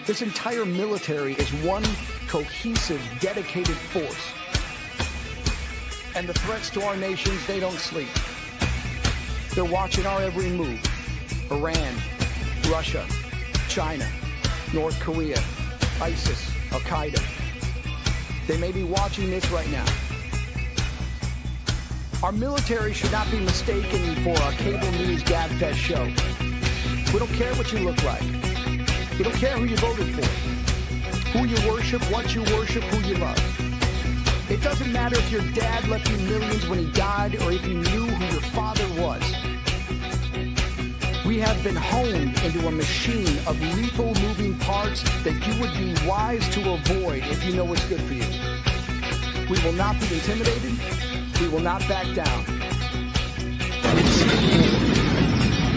This entire military is one cohesive, dedicated force. And the threats to our nations, they don't sleep. They're watching our every move. Iran, Russia, China, North Korea, ISIS, Al-Qaeda. They may be watching this right now. Our military should not be mistaken for a cable news gabfest show. We don't care what you look like. We don't care who you voted for, who you worship, what you worship, who you love. It doesn't matter if your dad left you millions when he died or if you knew who your father was. We have been honed into a machine of lethal moving parts that you would be wise to avoid if you know what's good for you. We will not be intimidated. We will not back down.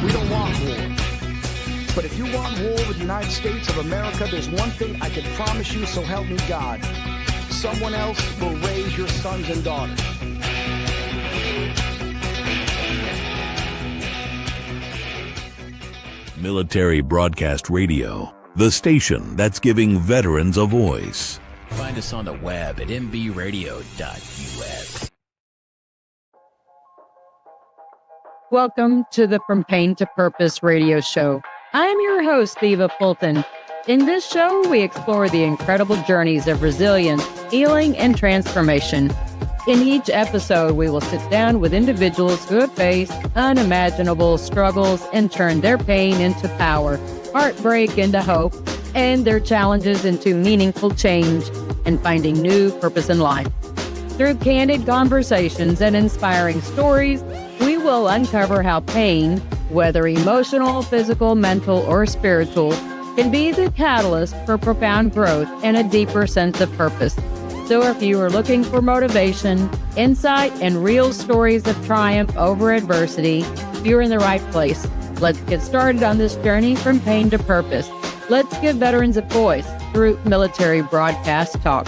We don't want war. But if you want war with the United States of America, there's one thing I can promise you, so help me God. Someone else will raise your sons and daughters. Military Broadcast Radio, the station that's giving veterans a voice. Find us on the web at mbradio.us. Welcome to the From Pain to Purpose radio show. I'm your host, Eva Fulton. In this show, we explore the incredible journeys of resilience, healing, and transformation. In each episode, we will sit down with individuals who have faced unimaginable struggles and turned their pain into power, heartbreak into hope, and their challenges into meaningful change and finding new purpose in life. Through candid conversations and inspiring stories, we will uncover how pain, whether emotional, physical, mental, or spiritual, can be the catalyst for profound growth and a deeper sense of purpose. So if you are looking for motivation, insight, and real stories of triumph over adversity, you're in the right place. Let's get started on this journey from pain to purpose. Let's give veterans a voice through Military Broadcast Talk.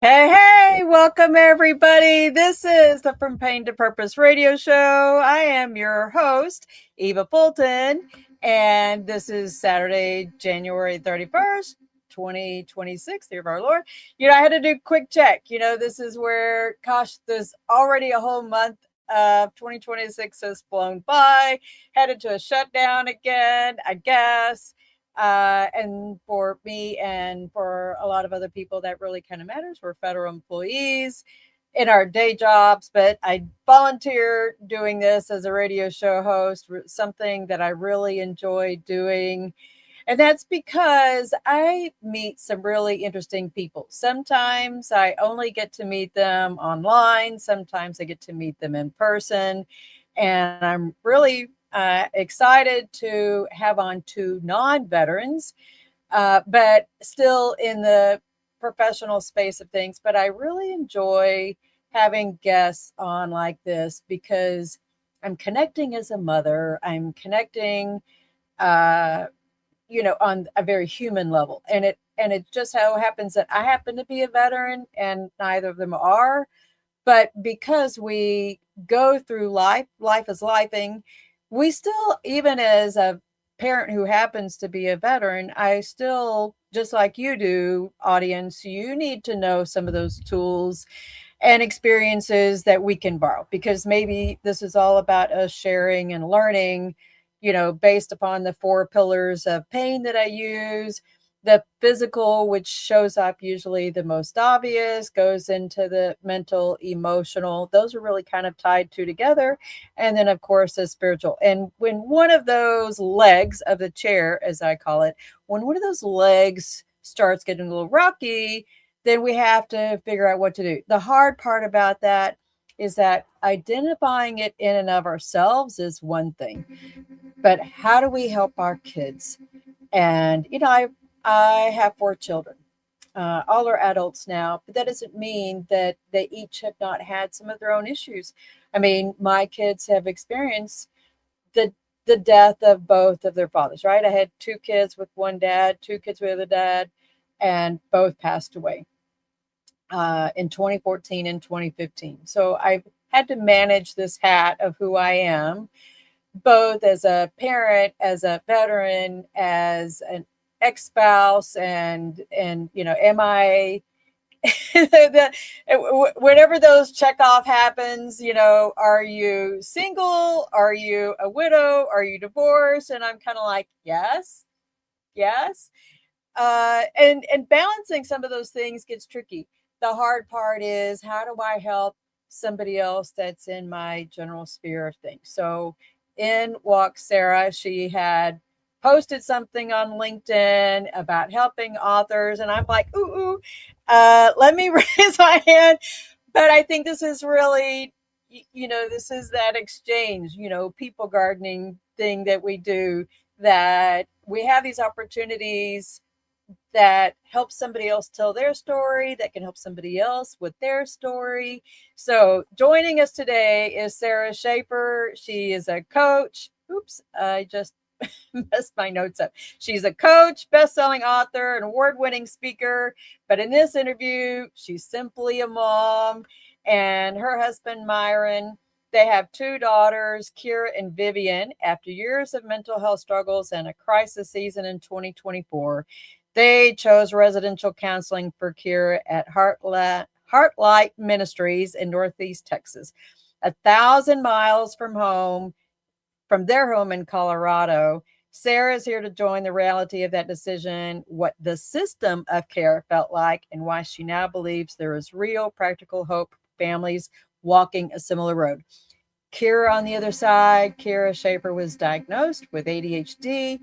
Hey, welcome everybody. This is the From Pain to Purpose radio show. I am your host, Eva Fulton, and this is Saturday, January 31st. 2026, year of our Lord. I had to do a quick check. This is where, there's already a whole month of 2026 has flown by, headed to a shutdown again, I guess. And for me and for a lot of other people, that really kind of matters. We're federal employees in our day jobs, but I volunteer doing this as a radio show host, something that I really enjoy doing. And that's because I meet some really interesting people. Sometimes I only get to meet them online. Sometimes I get to meet them in person. And I'm really excited to have on two non-veterans, but still in the professional space of things. But I really enjoy having guests on like this because I'm connecting as a mother. I'm connecting on a very human level. And it just so happens that I happen to be a veteran and neither of them are. But because we go through life is lifing, we still, even as a parent who happens to be a veteran, I still, just like you do, audience, you need to know some of those tools and experiences that we can borrow, because maybe this is all about us sharing and learning, based upon the 4 pillars of pain that I use. The physical, which shows up usually the most obvious, goes into the mental, emotional. Those are really kind of tied together. And then, of course, the spiritual. And when one of those legs of the chair, as I call it, when one of those legs starts getting a little rocky, then we have to figure out what to do. The hard part about that is that identifying it in and of ourselves is one thing, but how do we help our kids? And, I have 4 children. All are adults now, but that doesn't mean that they each have not had some of their own issues. I mean, my kids have experienced the death of both of their fathers, right? I had 2 kids with one dad, 2 kids with a dad, and both passed away in 2014 and 2015. So I've had to manage this hat of who I am, both as a parent, as a veteran, as an ex-spouse and am I whenever those check off happens, are you single? Are you a widow? Are you divorced? And I'm kind of like, yes. And balancing some of those things gets tricky. The hard part is, how do I help somebody else that's in my general sphere of things? So in walks Sara. She had posted something on LinkedIn about helping authors, and I'm like, ooh, let me raise my hand. But I think this is really, this is that exchange, people gardening thing that we do, that we have these opportunities that help somebody else tell their story, that can help somebody else with their story. So joining us today is Sara Schaffer. She is a coach. Oops, I just messed my notes up. She's a coach, best-selling author, an award-winning speaker. But in this interview, she's simply a mom. And her husband, Myron, they have 2 daughters, Kira and Vivian. After years of mental health struggles and a crisis season in 2024, they chose residential counseling for Kira at Heartlight Ministries in Northeast Texas, 1,000 miles from their home in Colorado. Sara is here to join the reality of that decision, what the system of care felt like, and why she now believes there is real practical hope for families walking a similar road. Kira on the other side, Kira Schaffer was diagnosed with ADHD,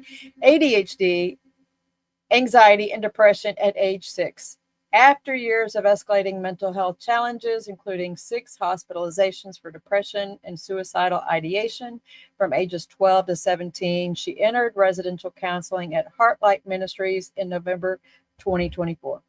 anxiety, and depression at age 6. After years of escalating mental health challenges, including 6 hospitalizations for depression and suicidal ideation from ages 12 to 17, she entered residential counseling at Heartlight Ministries in November 2024.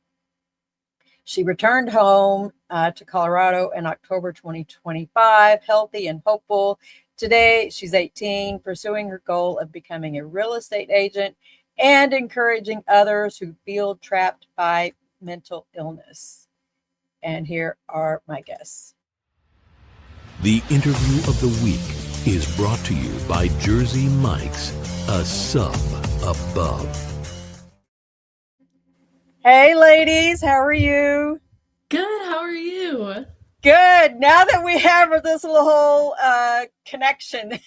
She returned home to Colorado in October 2025, healthy and hopeful. Today, she's 18, pursuing her goal of becoming a real estate agent and encouraging others who feel trapped by mental illness. And here are my guests. The interview of the week is brought to you by Jersey Mike's, a sub above. Hey, ladies, how are you? Good. How are you? Good. Now that we have this little connection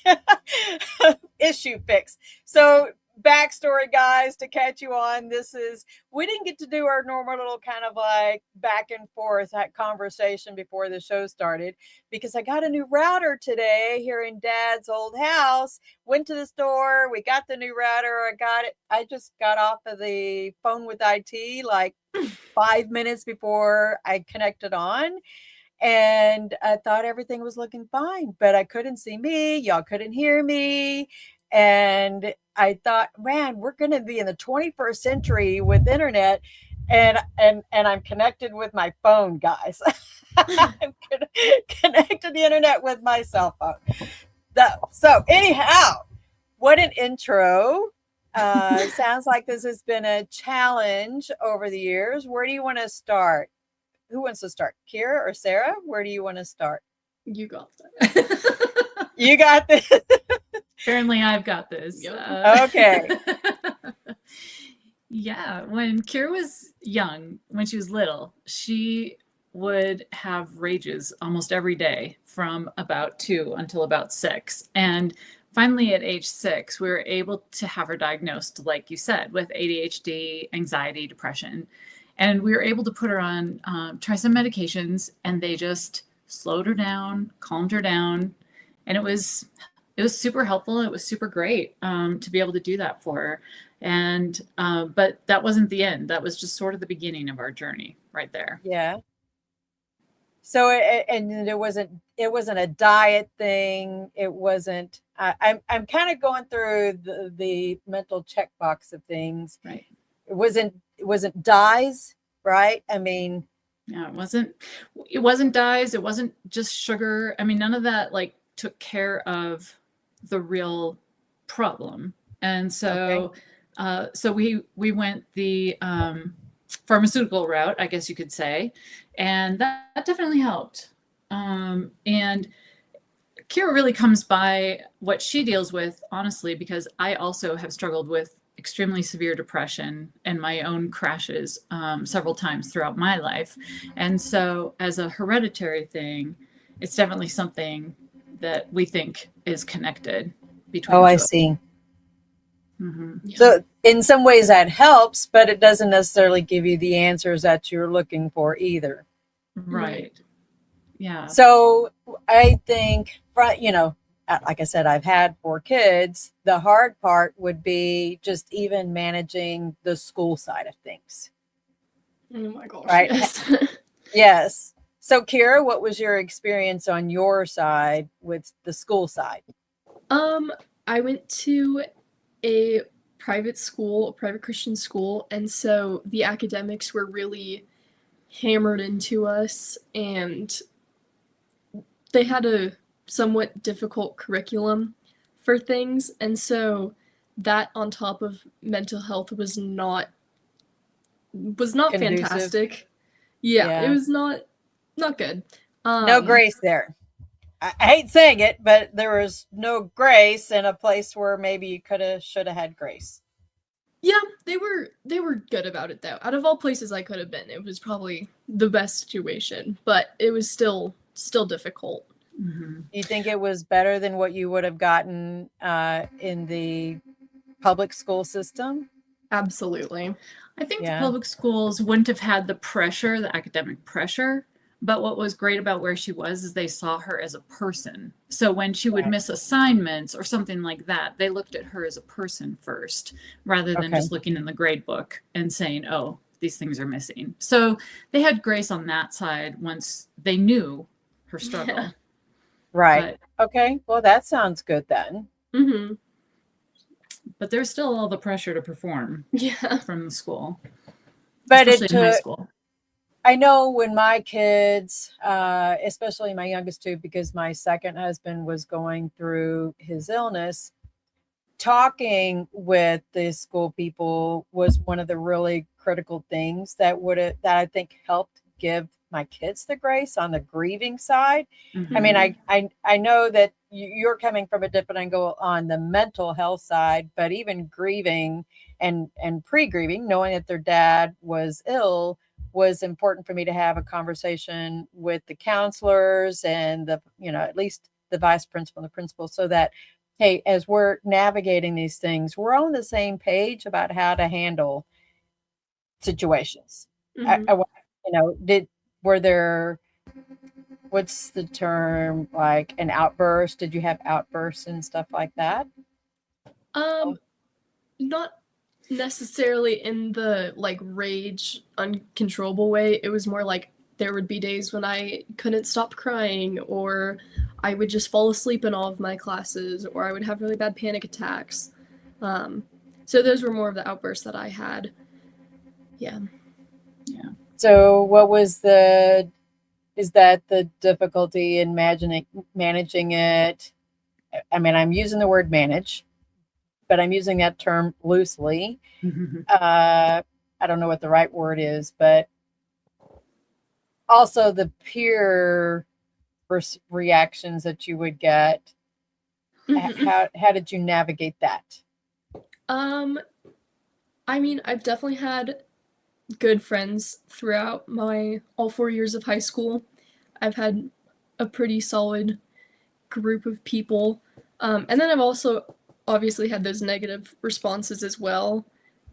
issue fixed. So backstory, guys, to catch you on, we didn't get to do our normal little kind of like back and forth conversation before the show started, because I got a new router today here in Dad's old house. Went to the store, we got the new router. I just got off of the phone with IT like 5 minutes before I connected on. And I thought everything was looking fine, but I couldn't see me. Y'all couldn't hear me. And I thought, man, we're going to be in the 21st century with internet. And I'm connected with my phone, guys. I'm connected to the internet with my cell phone. So anyhow, what an intro. Sounds like this has been a challenge over the years. Where do you want to start? Who wants to start? Kira or Sara? Where do you want to start? You got that. You got this. Apparently, I've got this. Yep. Okay. Yeah. When Kira was young, when she was little, she would have rages almost every day from about 2 until about 6. And finally, at age 6, we were able to have her diagnosed, like you said, with ADHD, anxiety, depression. And we were able to put her on, try some medications, and they just slowed her down, calmed her down. And it was super helpful. It was super great to be able to do that for her. And, but that wasn't the end. That was just sort of the beginning of our journey right there. Yeah. So, it wasn't a diet thing. It wasn't, I'm kind of going through the mental checkbox of things. Right. It wasn't dyes, right? I mean, yeah, it wasn't dyes. It wasn't just sugar. I mean, none of that like took care of the real problem. And so, okay. So we went the pharmaceutical route, I guess you could say, and that definitely helped. And Kira really comes by what she deals with, honestly, because I also have struggled with extremely severe depression and my own crashes several times throughout my life. And so, as a hereditary thing, it's definitely something that we think is connected between Oh, the I two. see. Mm-hmm. So in some ways that helps, but it doesn't necessarily give you the answers that you're looking for either. Right. Yeah. So I think, like I said, I've had 4 kids. The hard part would be just even managing the school side of things. Oh my gosh, Right. yes. Yes. So Kira, what was your experience on your side with the school side? I went to a private school, a private Christian school, and so the academics were really hammered into us, and they had a somewhat difficult curriculum for things, and so that on top of mental health was not Conducive. fantastic. Yeah, it Yeah. was not good. No grace there. I hate saying it, but there was no grace in a place where maybe you should have had grace. Yeah, they were good about it though. Out of all places I could have been, it was probably the best situation, but it was still difficult. Mm-hmm. You think it was better than what you would have gotten in the public school system? Absolutely. I think Yeah. the public schools wouldn't have had the pressure, the academic pressure. But what was great about where she was is they saw her as a person. So when she would miss assignments or something like that, they looked at her as a person first, rather than just looking in the grade book and saying, oh, these things are missing. So they had grace on that side once they knew her struggle. Yeah. Right. Okay. Well, that sounds good then. Mm-hmm. But there's still all the pressure to perform from the school, But especially in high school. I know when my kids, especially my youngest two, because my second husband was going through his illness, talking with the school people was one of the really critical things that I think helped give my kids the grace on the grieving side. Mm-hmm. I mean, I know that you're coming from a different angle on the mental health side, but even grieving and pre-grieving, knowing that their dad was ill, was important for me to have a conversation with the counselors and at least the vice principal and the principal, so that, hey, as we're navigating these things, we're on the same page about how to handle situations. Mm-hmm. Were there, what's the term, like an outburst? Did you have outbursts and stuff like that? Not necessarily in the rage, uncontrollable way. It was more like there would be days when I couldn't stop crying, or I would just fall asleep in all of my classes, or I would have really bad panic attacks. So those were more of the outbursts that I had. Yeah. So what was is that the difficulty in managing it? I mean, I'm using the word manage, but I'm using that term loosely. Mm-hmm. I don't know what the right word is, but also the peer reactions that you would get. Mm-hmm. How did you navigate that? I mean, I've definitely had good friends throughout all 4 years of high school. I've had a pretty solid group of people. And then I've also obviously had those negative responses as well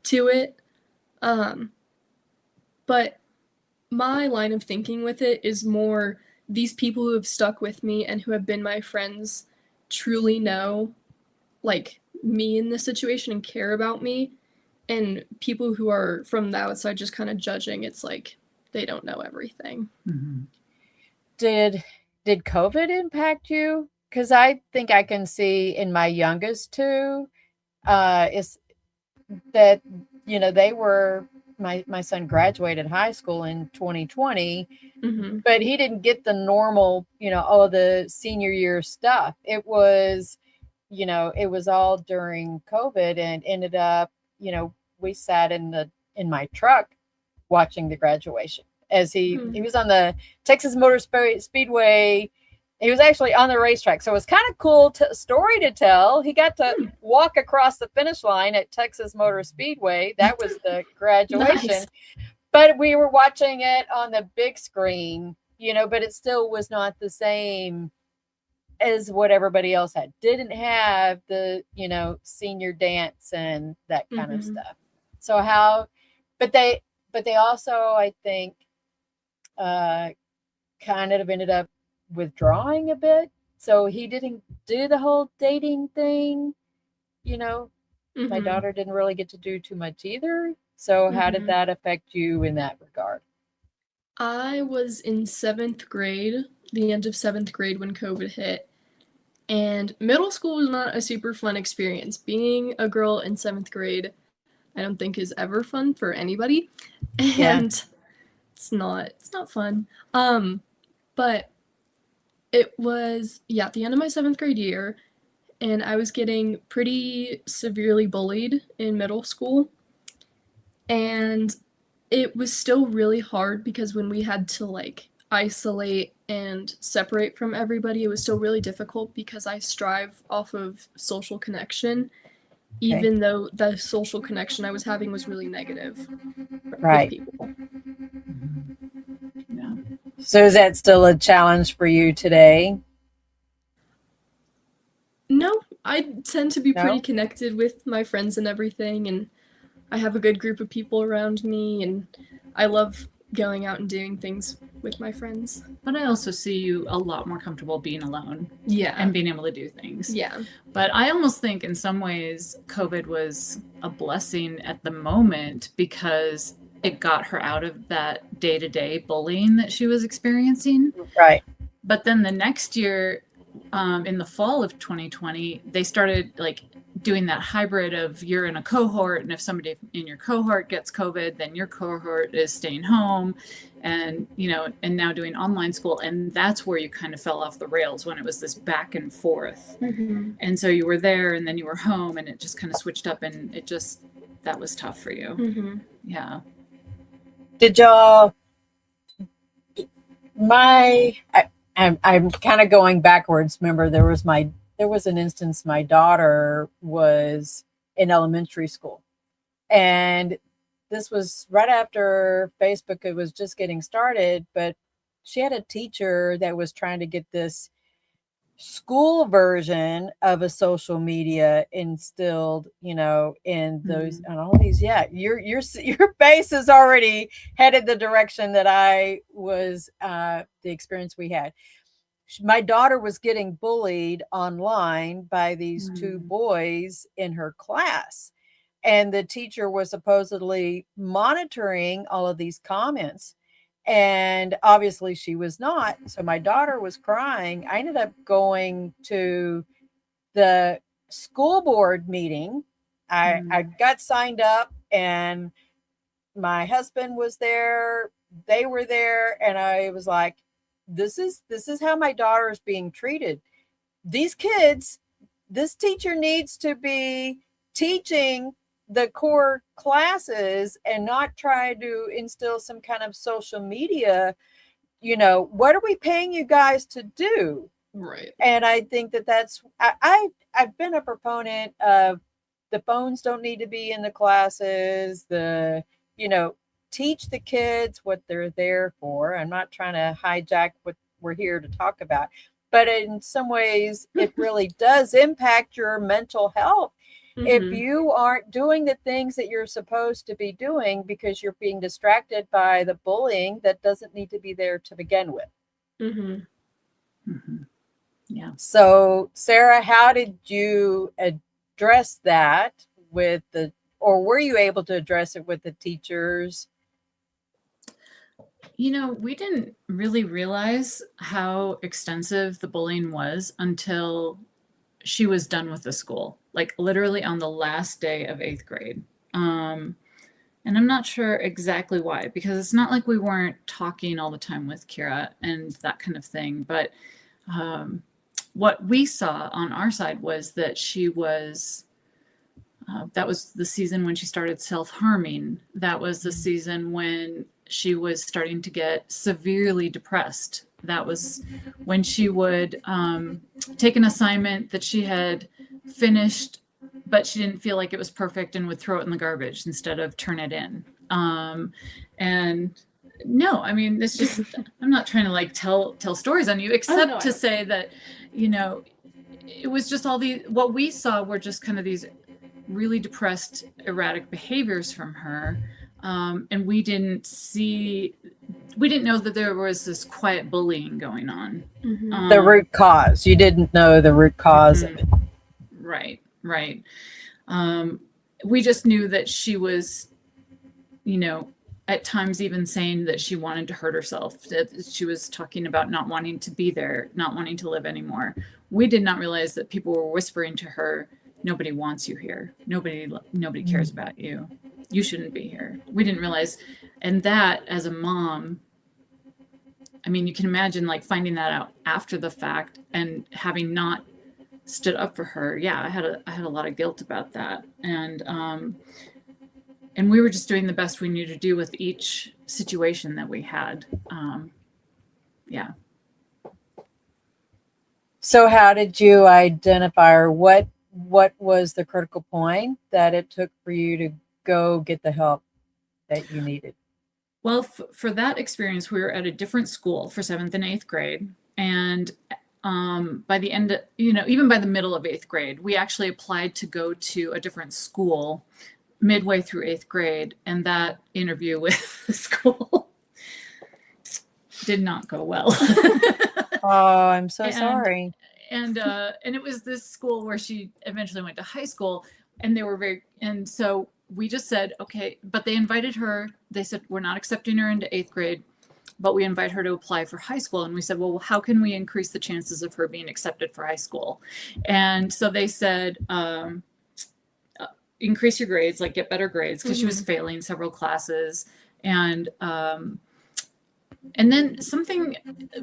to it. But my line of thinking with it is more, these people who have stuck with me and who have been my friends truly know me in this situation and care about me. And people who are from the outside just kind of judging, it's like they don't know everything. Mm-hmm. Did COVID impact you? Because I think I can see in my youngest two, is that they were, my son graduated high school in 2020, Mm-hmm. but he didn't get the normal, the senior year stuff. It was all during COVID, and ended up, we sat in my truck watching the graduation as he was on the Texas Motor Speedway He was actually on the racetrack. So it was kind of cool story to tell. He got to walk across the finish line at Texas Motor Speedway. That was the graduation. Nice. But we were watching it on the big screen, but it still was not the same as what everybody else had. Didn't have the, senior dance and that kind of stuff. So but they also, I think, kind of ended up withdrawing a bit. So he didn't do the whole dating thing. My daughter didn't really get to do too much either. So how did that affect you in that regard? I was in 7th grade, the end of 7th grade when COVID hit. And middle school was not a super fun experience. Being a girl in 7th grade, I don't think is ever fun for anybody. And it's not fun. But it was, the end of my 7th grade year, and I was getting pretty severely bullied in middle school. And it was still really hard because when we had to isolate and separate from everybody, it was still really difficult because I strive off of social connection, even though the social connection I was having was really negative with people. Yeah. So is that still a challenge for you today? No, I tend to be pretty connected with my friends and everything, and I have a good group of people around me, and I love going out and doing things with my friends. But I also see you a lot more comfortable being alone. Yeah. And being able to do things. Yeah. But I almost think in some ways COVID was a blessing at the moment because it got her out of that day-to-day bullying that she was experiencing. Right. But then the next year, in the fall of 2020, they started doing that hybrid of you're in a cohort, and if somebody in your cohort gets COVID, then your cohort is staying home, and and now doing online school. And that's where you kind of fell off the rails, when it was this back and forth. And so you were there and then you were home, and it just kind of switched up, and that was tough for you. Yeah. Did y'all I'm kind of going backwards. Remember, there was an instance, my daughter was in elementary school, and this was right after Facebook. It was just getting started, but she had a teacher that was trying to get this school version of a social media instilled, in those and all these. Your base is already headed the direction that I was, the experience we had. My daughter was getting bullied online by these two boys in her class, and the teacher was supposedly monitoring all of these comments. And obviously she was not. So my daughter was crying. I ended up going to the school board meeting. I got signed up, and my husband was there. They were there. And I was like, this is how my daughter is being treated. These kids, this teacher needs to be teaching the core classes and not try to instill some kind of social media. What are we paying you guys to do? Right. And I think that's I've been a proponent of the phones don't need to be in the classes. Teach the kids what they're there for. I'm not trying to hijack what we're here to talk about, but in some ways it really does impact your mental health. If you aren't doing the things that you're supposed to be doing because you're being distracted by the bullying that doesn't need to be there to begin with. Yeah. So, Sarah, how did you address that or were you able to address it with the teachers? We didn't really realize how extensive the bullying was until she was done with the school, literally on the last day of 8th grade. And I'm not sure exactly why, because it's not like we weren't talking all the time with Kira and that kind of thing. But what we saw on our side was that she was, that was the season when she started self-harming. That was the season when she was starting to get severely depressed. that was when she would take an assignment that she had finished, but she didn't feel like it was perfect and would throw it in the garbage instead of turn it in. And no, I mean, it's just, I'm not trying to like tell stories on you, except to say that, you know, it was just all what we saw were just kind of these really depressed, erratic behaviors from her. And we didn't know that there was this quiet bullying going on. The root cause. You didn't know the root cause of it. Right. We just knew that she was, you know, at times even saying that she wanted to hurt herself, that she was talking about not wanting to be there, not wanting to live anymore. We did not realize that people were whispering to her, nobody wants you here. Nobody cares about you. You shouldn't be here. We didn't realize. And that, as a mom, I mean, you can imagine like finding that out after the fact and having not stood up for her. Yeah, I had a lot of guilt about that. And we were just doing the best we knew to do with each situation that we had. Yeah. So how did you identify, or what was the critical point that it took for you to go get the help that you needed? Well, for that experience, we were at a different school for 7th and 8th grade. And by the end, even by the middle of 8th grade, we actually applied to go to a different school midway through 8th grade. And that interview with the school did not go well. Oh, I'm so sorry. And it was this school where she eventually went to high school, and and so we just said, okay, but they invited her. They said, we're not accepting her into 8th grade, but we invite her to apply for high school. And we said, well, how can we increase the chances of her being accepted for high school? And so they said, increase your grades, like get better grades, because she was failing several classes. And then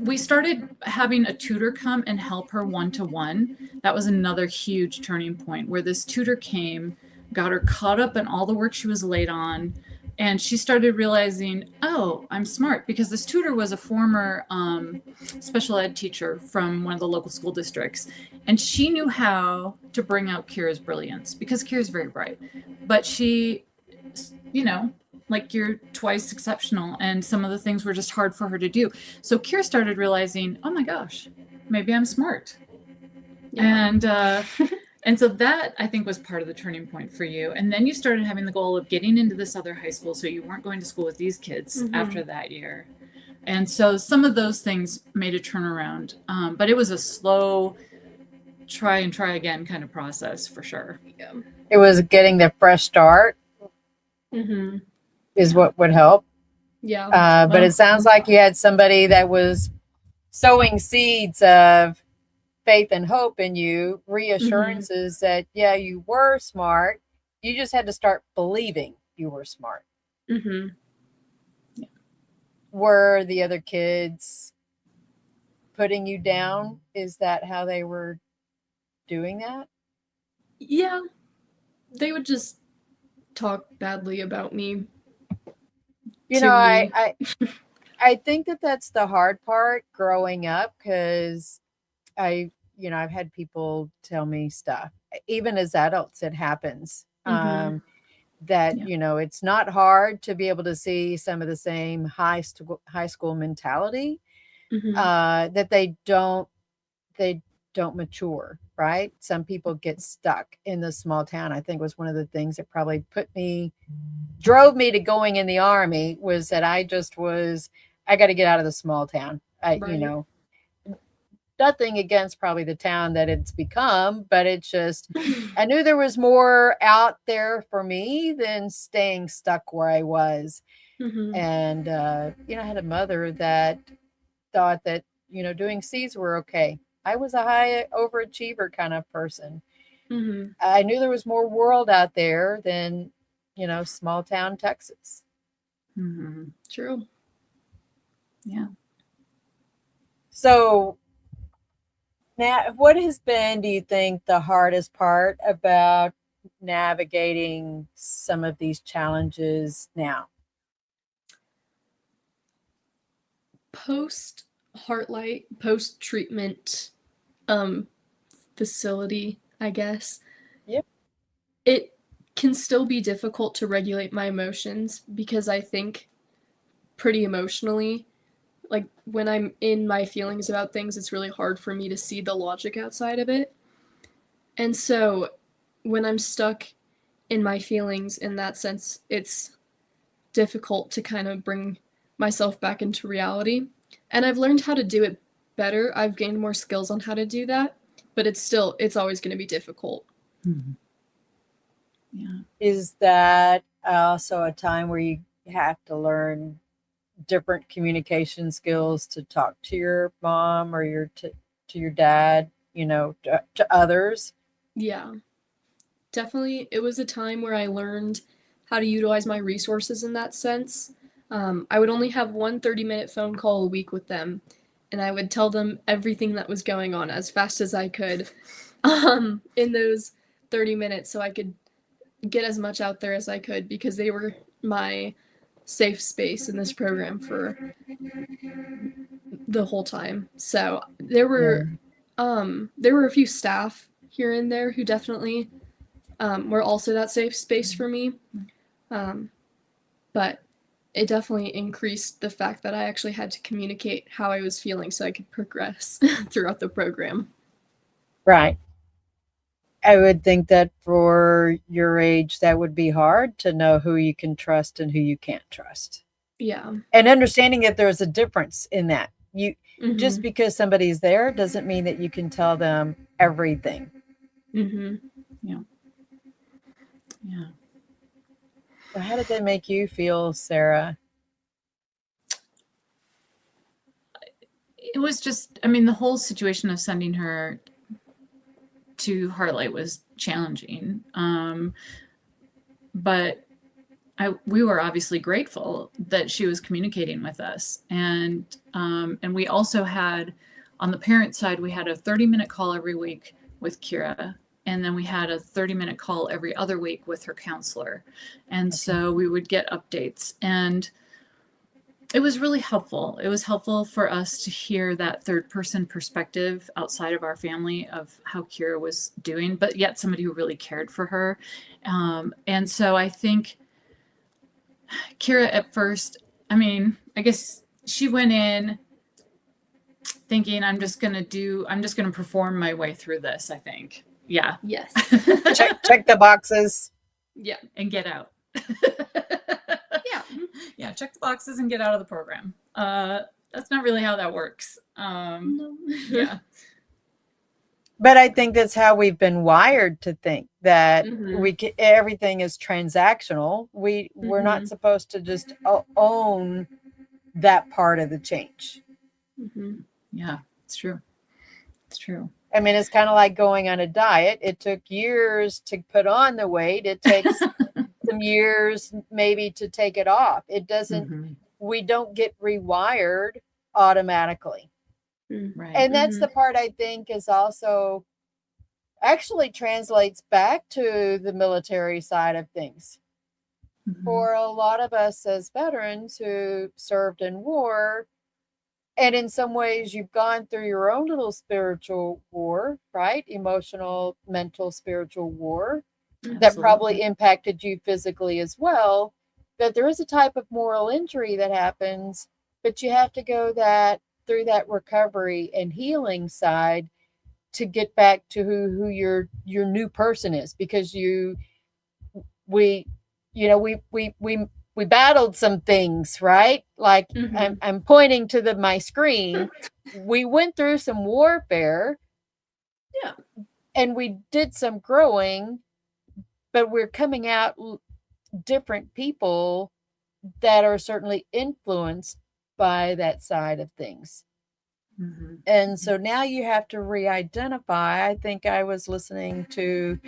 we started having a tutor come and help her one-to-one. That was another huge turning point, where this tutor came, got her caught up in all the work she was late on. And she started realizing, oh, I'm smart, because this tutor was a former special ed teacher from one of the local school districts. And she knew how to bring out Kira's brilliance, because Kira's very bright. But she, like, you're twice exceptional, and some of the things were just hard for her to do. So Kira started realizing, oh my gosh, maybe I'm smart. Yeah. And so that, I think, was part of the turning point for you. And then you started having the goal of getting into this other high school, so you weren't going to school with these kids after that year. And so some of those things made a turnaround, but it was a slow try and try again kind of process, for sure. Yeah. It was getting the fresh start. Is what would help. Yeah. But it sounds like you had somebody that was sowing seeds of faith and hope in you, reassurances that, yeah, you were smart. You just had to start believing you were smart. Yeah. Were the other kids putting you down? Is that how they were doing that? Yeah. They would just talk badly about me. I think that that's the hard part growing up, because I've had people tell me stuff, even as adults, it happens. That, it's not hard to be able to see some of the same high school mentality, that they don't mature, right? Some people get stuck in the small town. I think was one of the things that probably drove me to going in the Army, was that I got to get out of the small town. Nothing against probably the town that it's become, but it's just, I knew there was more out there for me than staying stuck where I was. And, I had a mother that thought that, doing C's were okay. I was a high overachiever kind of person. I knew there was more world out there than, small town Texas. True. Yeah. So now, what has been, do you think, the hardest part about navigating some of these challenges now? Post Heartlight post-treatment facility, I guess. Yep. It can still be difficult to regulate my emotions because I think pretty emotionally. Like when I'm in my feelings about things, it's really hard for me to see the logic outside of it. And so when I'm stuck in my feelings in that sense, it's difficult to kind of bring myself back into reality. And I've learned how to do it better. I've gained more skills on how to do that, but it's always going to be difficult. Mhm. Yeah. Is that also a time where you have to learn different communication skills to talk to your mom or to your dad, to others? Yeah, definitely. It was a time where I learned how to utilize my resources in that sense. I would only have one 30-minute phone call a week with them, and I would tell them everything that was going on as fast as I could in those 30 minutes so I could get as much out there as I could because they were my safe space in this program for the whole time. So there were a few staff here and there who definitely were also that safe space for me. But it definitely increased the fact that I actually had to communicate how I was feeling so I could progress throughout the program. Right. I would think that for your age, that would be hard to know who you can trust and who you can't trust. Yeah. And understanding that there's a difference in that. Just Mhm. because somebody's there doesn't mean that you can tell them everything. Mhm. Yeah. Yeah. So how did that make you feel, Sarah? It was just, I mean, the whole situation of sending her to Heartlight was challenging. But we were obviously grateful that she was communicating with us. And we also had, on the parent side, we had a 30-minute call every week with Kira. And then we had a 30-minute call every other week with her counselor. And so we would get updates. And it was really helpful. It was helpful for us to hear that third person perspective outside of our family of how Kira was doing, but yet somebody who really cared for her. And so I think Kira at first, I mean, I guess she went in thinking, I'm just going to perform my way through this, I think. Yeah. Yes. Check the boxes. Yeah. And get out. Yeah. Yeah, check the boxes and get out of the program. That's not really how that works. No. Yeah. But I think that's how we've been wired to think that Mhm. everything is transactional. We're not Mhm. supposed to just own that part of the change. Mhm. Yeah, it's true. It's true. I mean, it's kind of like going on a diet. It took years to put on the weight. It takes some years maybe to take it off. It doesn't, Mhm. we don't get rewired automatically. Mm. Right. And that's Mhm. the part I think is also actually translates back to the military side of things. Mhm. For a lot of us as veterans who served in war, and in some ways you've gone through your own little spiritual war, right? Emotional, mental, spiritual war that probably Absolutely. impacted you physically as well. That there is a type of moral injury that happens, but you have to go through that recovery and healing side to get back to who your new person is, because we we battled some things, right? Like Mhm. I'm pointing to my screen. We went through some warfare. Yeah. And we did some growing, but we're coming out different people that are certainly influenced by that side of things. Mhm. And so now you have to re-identify. I think I was listening to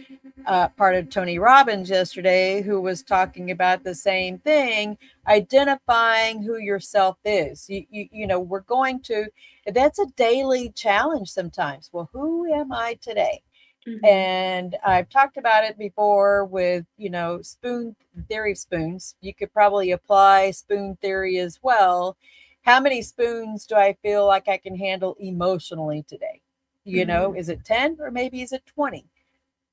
part of Tony Robbins yesterday, who was talking about the same thing, identifying who yourself is. We're going to, that's a daily challenge sometimes. Well, who am I today? Mhm. And I've talked about it before with, spoon theory of spoons. You could probably apply spoon theory as well. how many spoons do I feel like I can handle emotionally today? You know, is it 10 or maybe is it 20?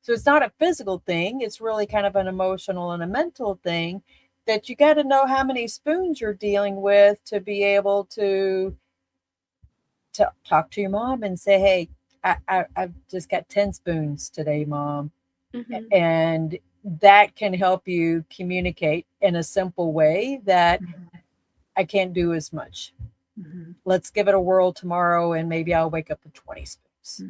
So it's not a physical thing. It's really kind of an emotional and a mental thing that you got to know how many spoons you're dealing with to be able to talk to your mom and say, hey, I've just got 10 spoons today, Mom. Mhm. And that can help you communicate in a simple way that I can't do as much. Let's give it a whirl tomorrow and maybe I'll wake up with 20 spoons.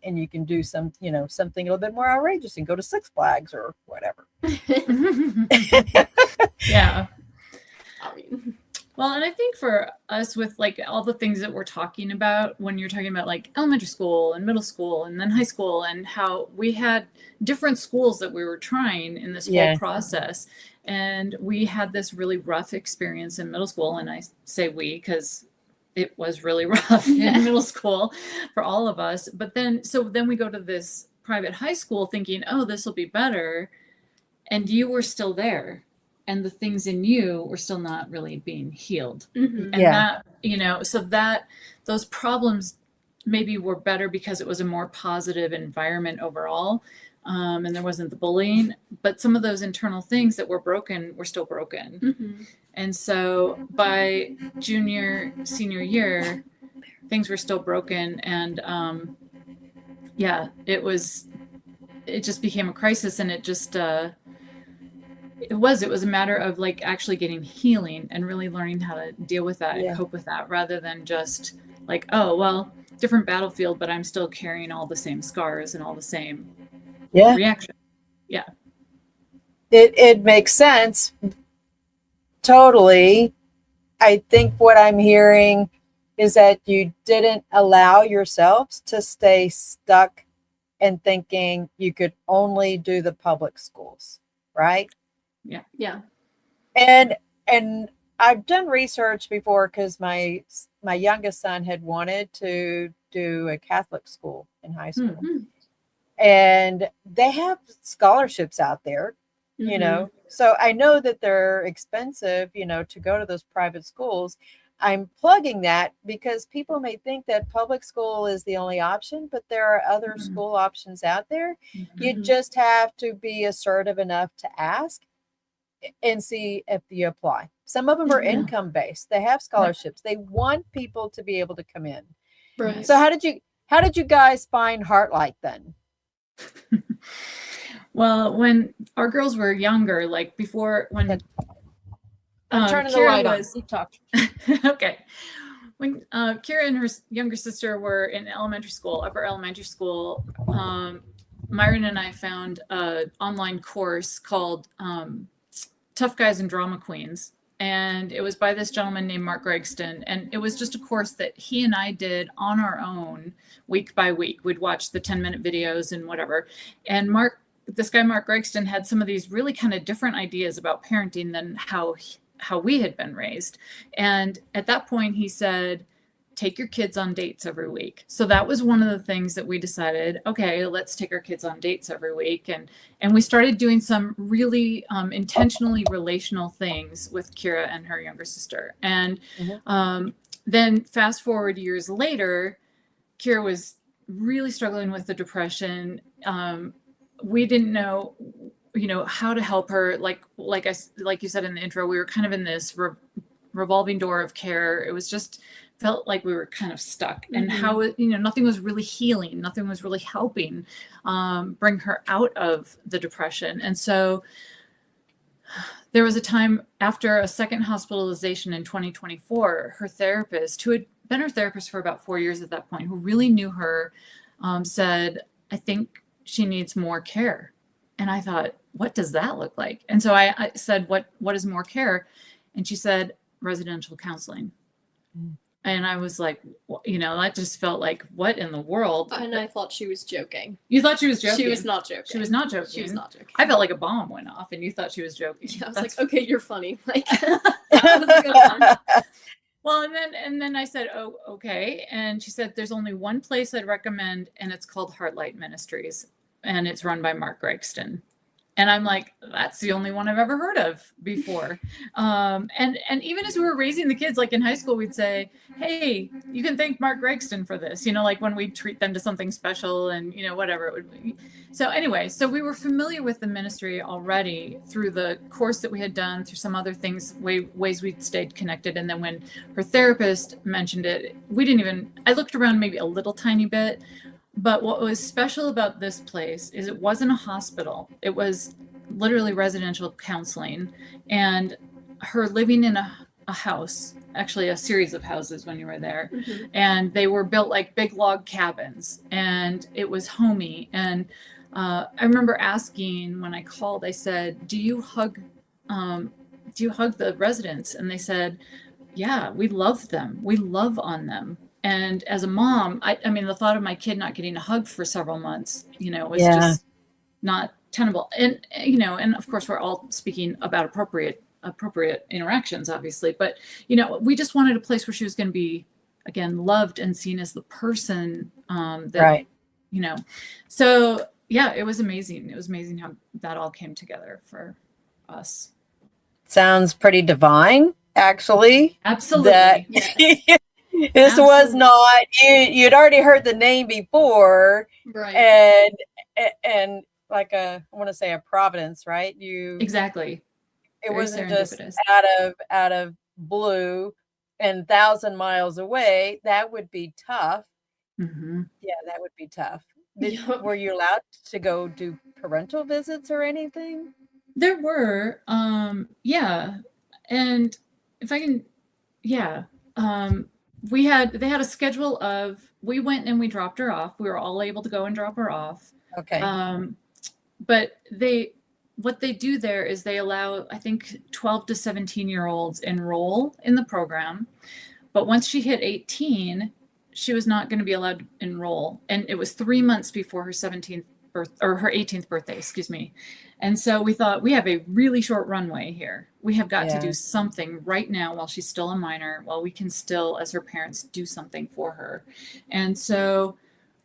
And you can do some, you know, something a little bit more outrageous and go to Six Flags or whatever. Yeah. I mean, Well, and I think for us with like all the things that we're talking about when you're talking about like elementary school and middle school and then high school and how we had different schools that we were trying in this whole process. And we had this really rough experience in middle school. And I say we because it was really rough in middle school for all of us. But then, so then we go to this private high school thinking, oh, this will be better. And you were still there. And the things in you were still not really being healed. And that, you know, so that those problems maybe were better because it was a more positive environment overall. And there wasn't the bullying, but some of those internal things that were broken were still broken. And so by junior, senior year, things were still broken. And yeah, it just became a crisis. And it just, it was a matter of like actually getting healing and really learning how to deal with that and cope with that rather than just like, oh, well, different battlefield, but I'm still carrying all the same scars and all the same reaction. Yeah. It makes sense. Totally. I think what I'm hearing is that you didn't allow yourselves to stay stuck and thinking you could only do the public schools, right? Yeah. Yeah. And I've done research before because my youngest son had wanted to do a Catholic school in high school. And they have scholarships out there, you know. So I know that they're expensive, you know, to go to those private schools. I'm plugging that because people may think that public school is the only option, but there are other school options out there. You just have to be assertive enough to ask and see if you apply. Some of them are income based. They have scholarships. They want people to be able to come in. Right. So how did you guys find Heartlight then? Well, when our girls were younger, like before when I'm turning the Kira light on. was Keep talking. okay. When Kira and her younger sister were in elementary school, upper elementary school, Myron and I found an online course called Tough Guys and Drama Queens. And it was by this gentleman named Mark Gregston. And it was just a course that he and I did on our own week by week. We'd watch the 10-minute videos and whatever. And this guy, Mark Gregston, had some of these really kind of different ideas about parenting than how we had been raised. And at that point, he said, take your kids on dates every week. So that was one of the things that we decided, okay, let's take our kids on dates every week. And we started doing some really intentionally relational things with Kira and her younger sister. And then fast forward years later, Kira was really struggling with the depression. We didn't know, how to help her. Like you said in the intro, we were kind of in this revolving door of care. It was just felt like we were kind of stuck and how, nothing was really healing. Nothing was really helping bring her out of the depression. And so there was a time after a second hospitalization in 2024, her therapist, who had been her therapist for about 4 years at that point, who really knew her, said, I think she needs more care. And I thought, what does that look like? And so I said, what is more care? And she said, residential counseling. And I was like, that just felt like, what in the world? And I thought she was joking. You thought she was joking? She was not joking. She was not joking. She was not joking. I felt like a bomb went off and you thought she was joking. Yeah, I was like, okay, you're funny. Like, that was a good one. Well, and then I said, oh, okay. And she said, there's only one place I'd recommend, and it's called Heartlight Ministries. And it's run by Mark Gregston. And I'm like, that's the only one I've ever heard of before. And even as we were raising the kids, like in high school, we'd say, hey, you can thank Mark Gregston for this, like when we treat them to something special and, whatever it would be. So anyway, so we were familiar with the ministry already through the course that we had done, through some other things, ways we'd stayed connected. And then when her therapist mentioned it, I looked around maybe a little tiny bit. But what was special about this place is it wasn't a hospital. It was literally residential counseling, and her living in a house, actually a series of houses when you were there. Mm-hmm. And they were built like big log cabins, and it was homey. And I remember asking when I called, I said, do you hug the residents? And they said, yeah, we love them. We love on them. And as a mom, I mean, the thought of my kid not getting a hug for several months, was just not tenable. And, and of course, we're all speaking about appropriate interactions, obviously. But, we just wanted a place where she was going to be, again, loved and seen as the person that, So, yeah, it was amazing. It was amazing how that all came together for us. Sounds pretty divine, actually. Absolutely. Yes. This was not, you'd already heard the name before, right? And like I want to say a providence, right? Exactly. It Very wasn't just serendipitous. out of blue and 1,000 miles away. That would be tough. Mm-hmm. Yeah, that would be tough. Were you allowed to go do parental visits or anything? There were, yeah. And if I can, yeah. They had a schedule of, we went and we dropped her off. We were all able to go and drop her off. Okay. But what they do there is they allow, I think, 12 to 17-year-olds enroll in the program. But once she hit 18, she was not going to be allowed to enroll. And it was 3 months before her 17th or her 18th birthday, excuse me. And so we thought, we have a really short runway here. We have got to do something right now while she's still a minor, while we can still, as her parents, do something for her. And so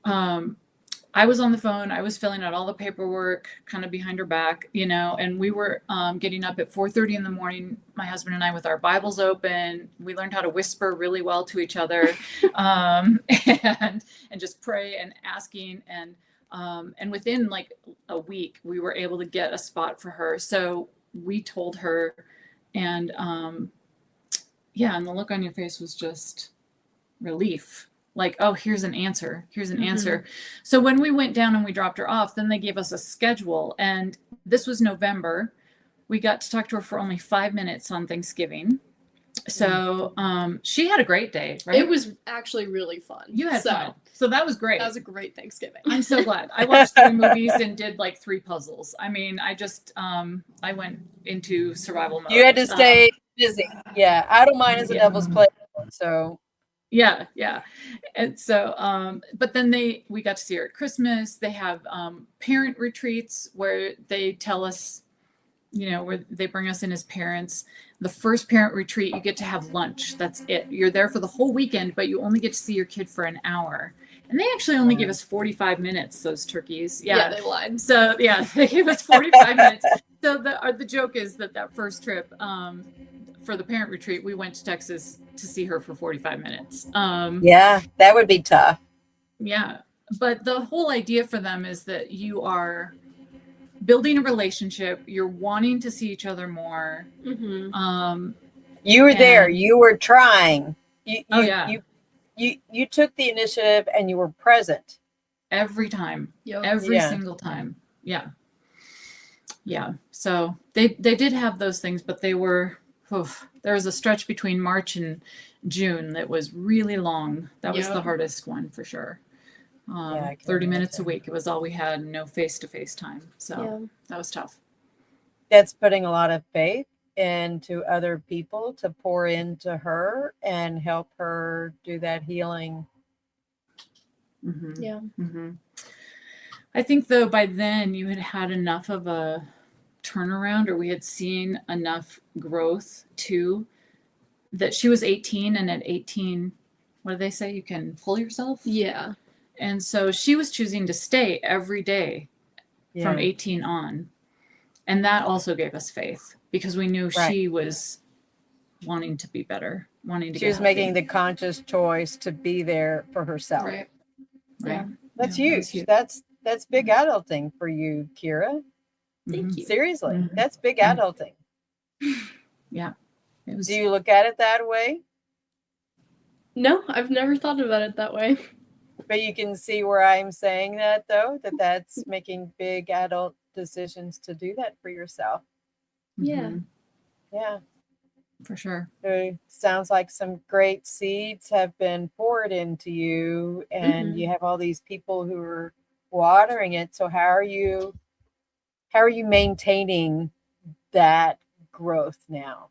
I was on the phone. I was filling out all the paperwork kind of behind her back, and we were getting up at 4:30 in the morning, my husband and I, with our Bibles open. We learned how to whisper really well to each other and just pray and asking. And within like a week, we were able to get a spot for her. So we told her, and and the look on your face was just relief. Like, oh, here's an answer. Here's an answer. So when we went down and we dropped her off, then they gave us a schedule. And this was November. We got to talk to her for only 5 minutes on Thanksgiving. So she had a great day, right? It was actually really fun. You had fun. So that was great. That was a great Thanksgiving. I'm so glad. I watched 3 movies and did like 3 puzzles. I mean, I just, I went into survival mode. You had to stay busy. Yeah. I don't mind as a devil's play. So. Yeah. And so, but then we got to see her at Christmas. They have parent retreats where they tell us, where they bring us in as parents. The first parent retreat, you get to have lunch. That's it. You're there for the whole weekend, but you only get to see your kid for an hour. And they actually only give us 45 minutes, those turkeys. Yeah, they lied. So, they gave us 45 minutes. So the joke is that first trip for the parent retreat, we went to Texas to see her for 45 minutes. Yeah, that would be tough. Yeah. But the whole idea for them is that you are building a relationship. You're wanting to see each other more. Mm-hmm. You were there. You were trying. You took the initiative and you were present every time. Yep. Every single time. Yeah. So they did have those things, but they were. There was a stretch between March and June that was really long. That was the hardest one for sure. 30 minutes a week. It was all we had. No face-to-face time. So that was tough. That's putting a lot of faith into other people to pour into her and help her do that healing. Mm-hmm. Yeah. Mm-hmm. I think though, by then you had enough of a turnaround, or we had seen enough growth too, that she was 18, and at 18, what do they say? You can pull yourself. Yeah. And so she was choosing to stay every day from 18 on. And that also gave us faith because we knew Right. she was wanting to be better, wanting to She get was healthy. making the conscious choice to be there for herself. Right. Right. That's Yeah, that was huge. That's big adulting for you, Kira. Thank Mhm. you. Seriously, Mhm. that's big Mhm. adulting. Yeah. It was. Do you look at it that way? No, I've never thought about it that way. But you can see where I'm saying that, though, that's making big adult decisions to do that for yourself. Yeah. Mhm. Yeah. For sure. It sounds like some great seeds have been poured into you, and Mhm. you have all these people who are watering it. So how are you maintaining that growth now?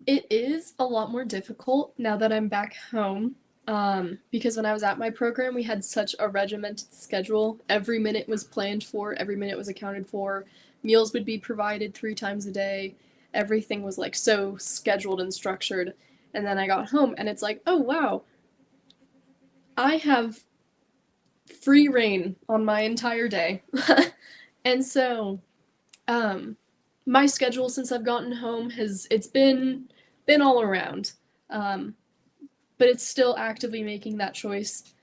It is a lot more difficult now that I'm back home. Because when I was at my program, we had such a regimented schedule. Every minute was planned for, every minute was accounted for. Meals would be provided 3 times a day. Everything was like so scheduled and structured. And then I got home and it's like, oh wow, I have free reign on my entire day. And so, my schedule since I've gotten home it's been all around. But it's still actively making that choice.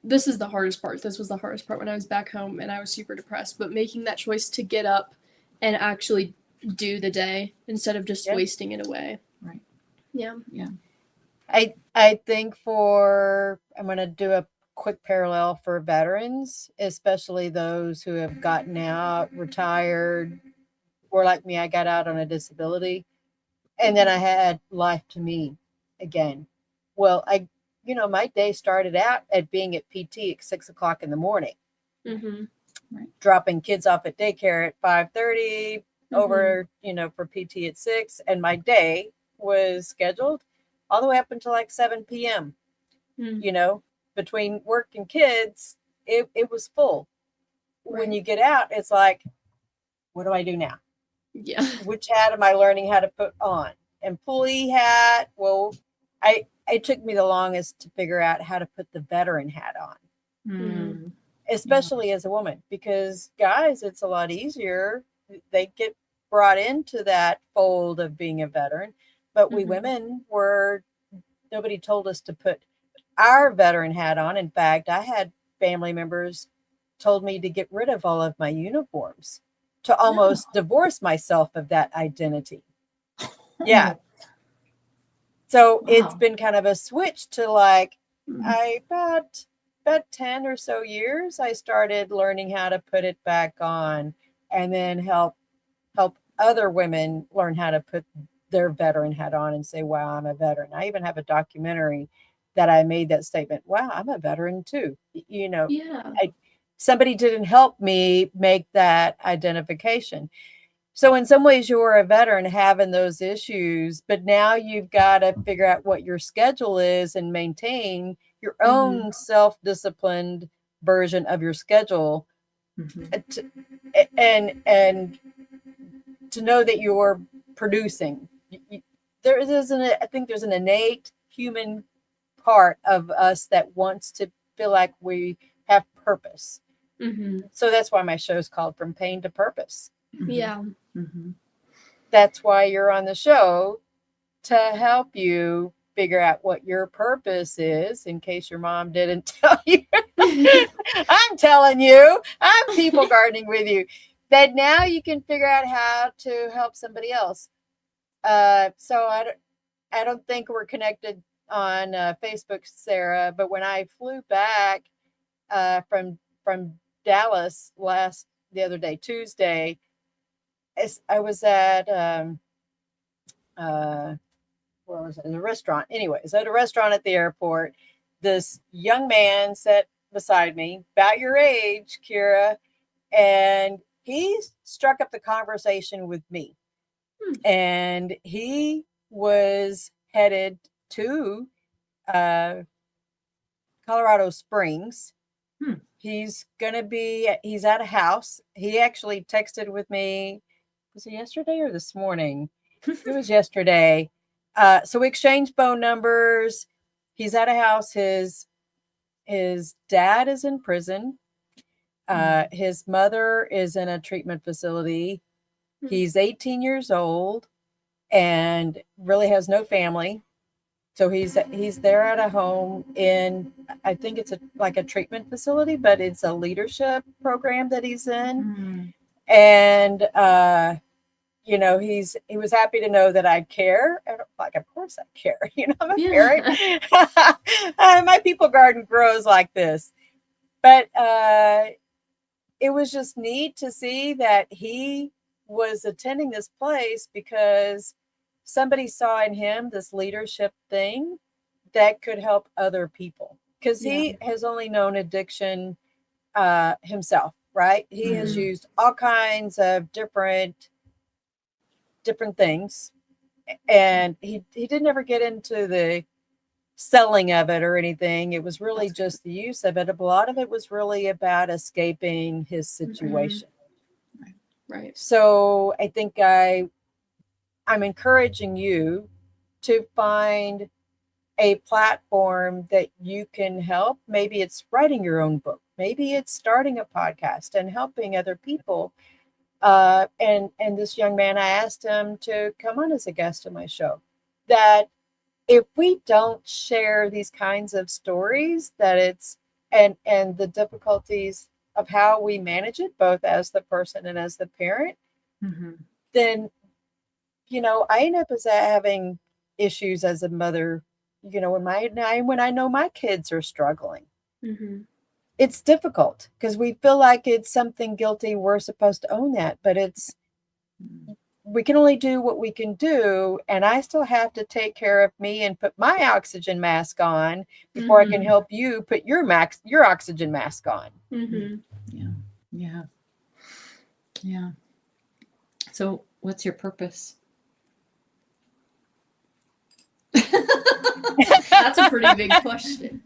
This is the hardest part. This was the hardest part when I was back home and I was super depressed. But making that choice to get up and actually do the day instead of just Yeah. wasting it away. Right. Yeah. Yeah. I think I'm going to do a quick parallel for veterans, especially those who have gotten out, retired, or like me, I got out on a disability, and then I had life to me again. Well, my day started out at being at PT at 6 o'clock in the morning, Mm-hmm. dropping kids off at daycare at 5:30, over, for PT at 6, and my day was scheduled all the way up until like 7 p.m. Mm-hmm. Between work and kids, it was full. Right. When you get out, it's like, what do I do now? Yeah. Which hat am I learning how to put on? Employee hat. Well, it took me the longest to figure out how to put the veteran hat on, Mm. especially as a woman, because guys, it's a lot easier. They get brought into that fold of being a veteran, but we Mhm. women nobody told us to put our veteran hat on. In fact, I had family members told me to get rid of all of my uniforms, to almost divorce myself of that identity. Yeah. So it's Wow. been kind of a switch to like, Mhm. I about 10 or so years, I started learning how to put it back on, and then help other women learn how to put their veteran hat on and say, wow, I'm a veteran. I even have a documentary that I made that statement. Wow, I'm a veteran too. Yeah. Somebody didn't help me make that identification. So in some ways you're a veteran having those issues, but now you've got to figure out what your schedule is and maintain your own self-disciplined version of your schedule, Mhm. and to know that you're producing. I think there's an innate human part of us that wants to feel like we have purpose. Mm-hmm. So that's why my show's called From Pain to Purpose. Mhm. Yeah. Mhm. That's why you're on the show, to help you figure out what your purpose is, in case your mom didn't tell you. I'm telling you, I'm people gardening with you, that now you can figure out how to help somebody else. So I don't think we're connected on Facebook, Sarah, but when I flew back from Dallas the other day, Tuesday, I was at where was it? In a restaurant. Anyways, at a restaurant at the airport, this young man sat beside me, about your age, Kira, and he struck up the conversation with me. And he was headed to Colorado Springs. He's at a house. He actually texted with me. Was it yesterday or this morning? It was yesterday. So we exchanged phone numbers. He's at a house. His dad is in prison. His mother is in a treatment facility. He's 18 years old and really has no family. So he's there at a home in, I think it's like a treatment facility, but it's a leadership program that he's in. And he was happy to know that I care. And I'm like, of course I care. I'm a parent. My people garden grows like this. But it was just neat to see that he was attending this place because somebody saw in him this leadership thing that could help other people. Because he has only known addiction himself, right? He has used all kinds of different things, and he didn't ever get into the selling of it or anything. It was really just the use of it. A lot of it was really about escaping his situation. Right. So I think I'm encouraging you to find a platform that you can help. Maybe it's writing your own book. Maybe it's starting a podcast and helping other people. And this young man, I asked him to come on as a guest on my show. That if we don't share these kinds of stories, that it's and the difficulties of how we manage it, both as the person and as the parent, then I end up as having issues as a mother. When I know my kids are struggling. It's difficult because we feel like it's something guilty. We're supposed to own that, but we can only do what we can do. And I still have to take care of me and put my oxygen mask on before I can help you put your oxygen mask on. Yeah. So what's your purpose? That's a pretty big question.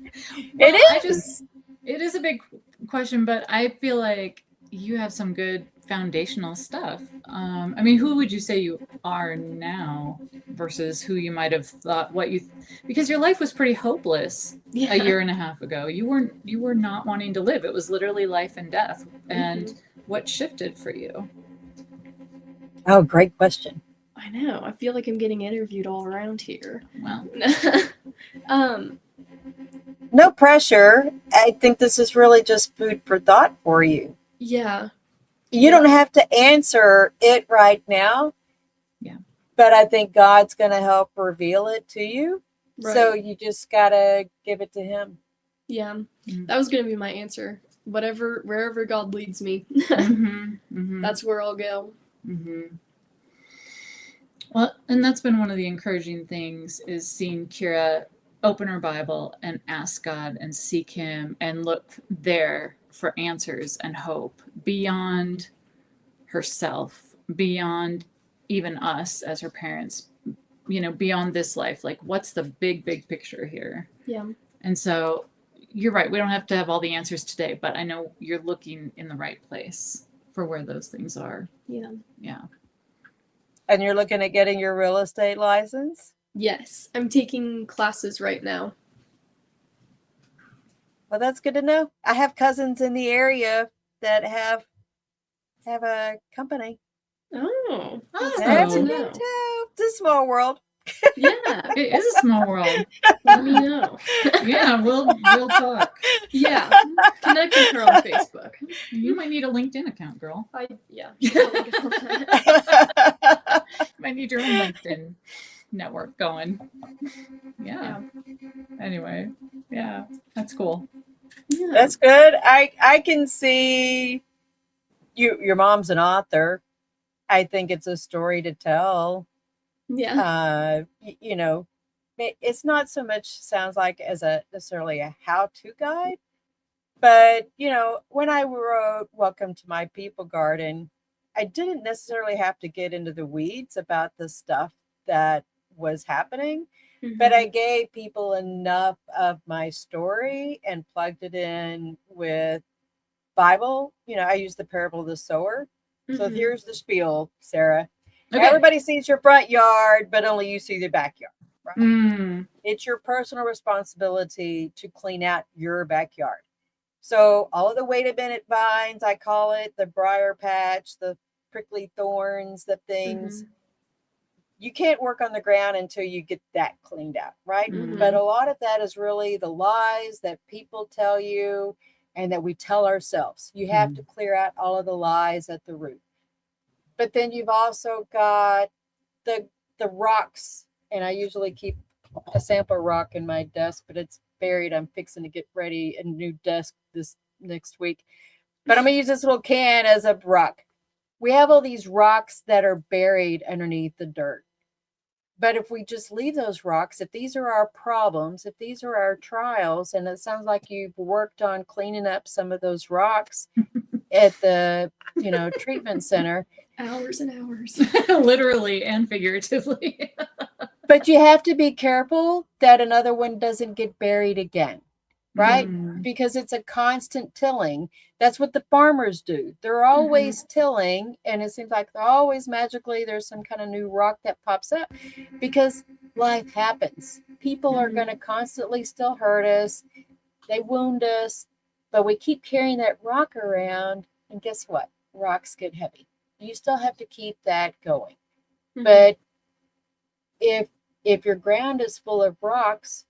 It is a big question, but I feel like you have some good foundational stuff. Who would you say you are now versus who you might have thought because your life was pretty hopeless a year and a half ago. You were not wanting to live. It was literally life and death. And what shifted for you? Oh, great question. I know. I feel like I'm getting interviewed all around here. Well, no pressure. I think this is really just food for thought for you. Yeah. You don't have to answer it right now. Yeah. But I think God's going to help reveal it to you. Right. So you just got to give it to him. Yeah. That was going to be my answer. Wherever God leads me, that's where I'll go. Well, and that's been one of the encouraging things is seeing Kira open her Bible and ask God and seek him and look there for answers and hope beyond herself, beyond even us as her parents, beyond this life. Like, what's the big picture here? Yeah. And so you're right. We don't have to have all the answers today, but I know you're looking in the right place for where those things are. Yeah. Yeah. And you're looking at getting your real estate license? Yes. I'm taking classes right now. Well, that's good to know. I have cousins in the area that have a company. Oh. That's a good too. It's a small world. Yeah. It is a small world. Let me know. Yeah, we'll talk. Yeah. Connect with her on Facebook. You might need a LinkedIn account, girl. Yeah. Might need your own LinkedIn network going. Yeah. Anyway, yeah, that's cool. Yeah. That's good. I can see your mom's an author. I think it's a story to tell. Yeah. It's not so much sounds like as necessarily a how-to guide, but when I wrote Welcome to My People Garden, I didn't necessarily have to get into the weeds about the stuff that was happening, but I gave people enough of my story and plugged it in with Bible. I used the parable of the sower. So here's the spiel, Sarah. Okay. Everybody sees your front yard, but only you see the backyard. Right? It's your personal responsibility to clean out your backyard. So all of the wait a minute vines, I call it, the briar patch, the prickly thorns, the things, you can't work on the ground until you get that cleaned out, right? But a lot of that is really the lies that people tell you and that we tell ourselves. You have to clear out all of the lies at the root. But then you've also got the rocks, and I usually keep a sample rock in my desk, but it's buried. I'm fixing to get ready a new desk this next week. But I'm gonna use this little can as a rock. We have all these rocks that are buried underneath the dirt. But if we just leave those rocks, if these are our problems, if these are our trials, and it sounds like you've worked on cleaning up some of those rocks at the, treatment center. Hours and hours. Literally and figuratively. But you have to be careful that another one doesn't get buried again, right? Because it's a constant tilling. That's what the farmers do. They're always tilling, and it seems like always magically there's some kind of new rock that pops up because life happens. People are going to constantly still hurt us. They wound us, but we keep carrying that rock around, and guess what? Rocks get heavy. You still have to keep that going. But if your ground is full of rocks,